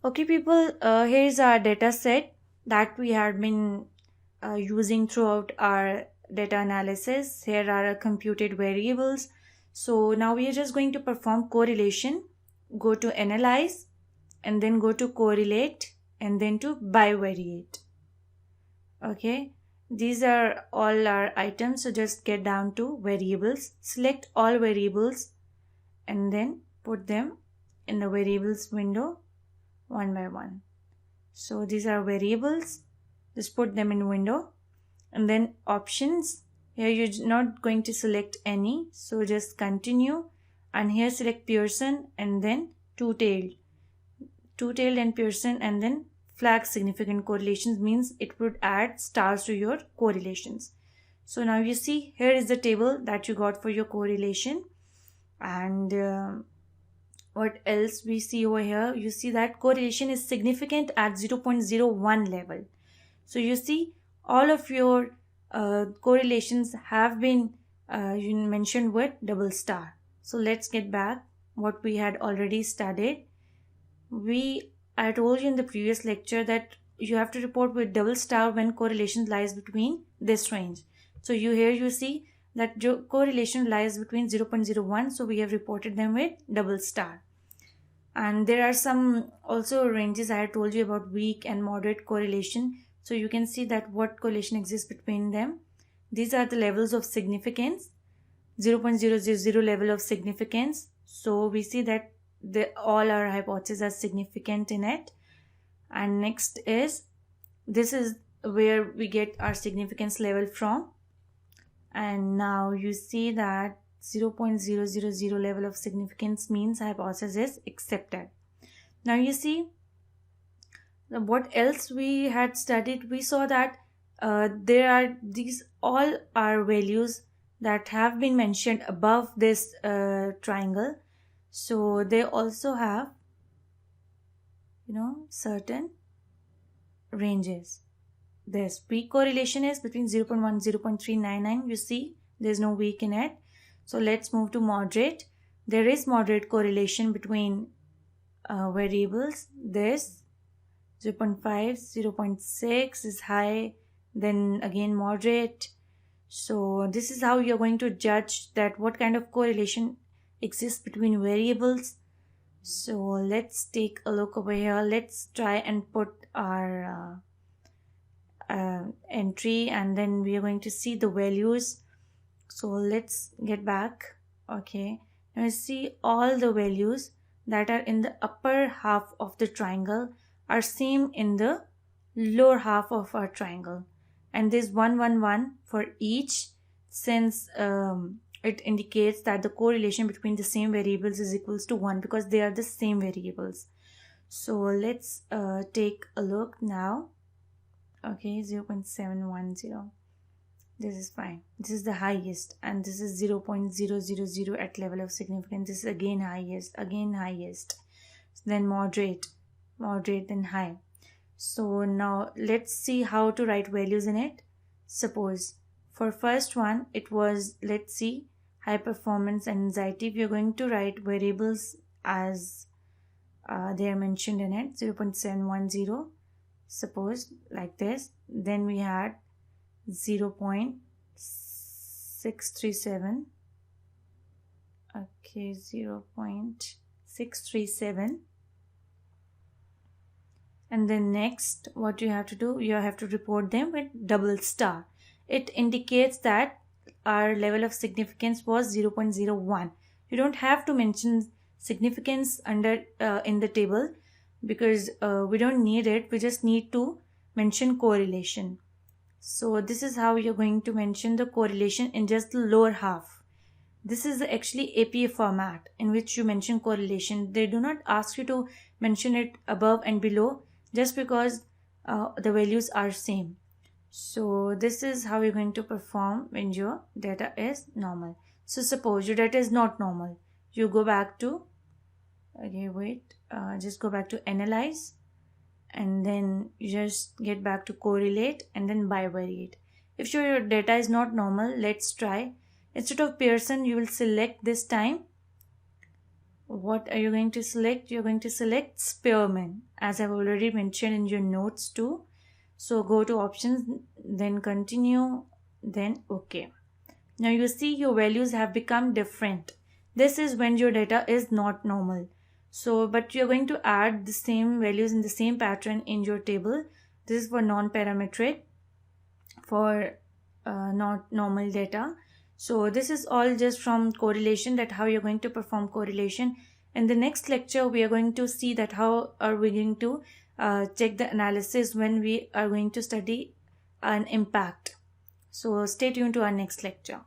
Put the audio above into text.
Okay people, here is our data set that we have been using throughout our data analysis. Here are our computed variables. So now we are just going to perform correlation. Go to analyze and then go to correlate and then to bivariate. Okay, these are all our items. So just get down to variables, select all variables and then put them in the variables window one by one. So these are variables, just put them in window, and then options. Here you're not going to select any, so just continue, and here select Pearson and then two-tailed and Pearson, and then flag significant correlations means it would add stars to your correlations. So now you see here is the table that you got for your correlation. And what else we see over here? You see that correlation is significant at 0.01 level. So you see all of your correlations have been mentioned with double star. So let's get back what we had already studied. I told you in the previous lecture that you have to report with double star when correlation lies between this range. So here you see that correlation lies between 0.01, so we have reported them with double star. And there are some also ranges I told you about, weak and moderate correlation. So you can see that what correlation exists between them. These are the levels of significance, 0.000 level of significance. So we see that all our hypotheses are significant in it. And next is, this is where we get our significance level from. And now you see that 0.000 level of significance means hypothesis is accepted. Now you see what else we had studied. We saw that there are these all are values that have been mentioned above this triangle. So they also have certain ranges. This weak correlation is between 0.1 0.399. You see there's no weak in it. So let's move to moderate. There is moderate correlation between variables. This 0.5 0.6 is high, then again moderate. So this is how you're going to judge that what kind of correlation exists between variables. So let's take a look over here. Let's try and put our entry, and then we are going to see the values. So let's get back. Okay, now you see all the values that are in the upper half of the triangle are same in the lower half of our triangle, and there's 1 1 1 for each, since it indicates that the correlation between the same variables is equals to 1 because they are the same variables. So let's take a look now. Okay, 0.710. This is fine. This is the highest, and this is 0.000 at level of significance. This is again highest, then moderate, then high. So now let's see how to write values in it. Suppose for first one it was, let's see, high performance and anxiety. We are going to write variables as they are mentioned in it, 0.710. Suppose like this. Then we had 0.637. Okay, 0.637. And then next, what you have to do, you have to report them with double star. It indicates that our level of significance was 0.01. You don't have to mention significance under in the table because we don't need it. We just need to mention correlation. So this is how you're going to mention the correlation in just the lower half. This is actually APA format in which you mention correlation. They do not ask you to mention it above and below just because the values are same. So this is how you're going to perform when your data is normal. So suppose your data is not normal. You go back to, just go back to analyze, and then you just get back to correlate and then bivariate. If your data is not normal, let's try. Instead of Pearson, you will select this time. What are you going to select? You're going to select Spearman, as I've already mentioned in your notes too. So go to options, then continue, then OK. Now you see your values have become different. This is when your data is not normal. So, but you're going to add the same values in the same pattern in your table. This is for non-parametric, for not normal data. So this is all just from correlation, that how you're going to perform correlation. In the next lecture, we are going to see that how are we going to check the analysis when we are going to study an impact. So stay tuned to our next lecture.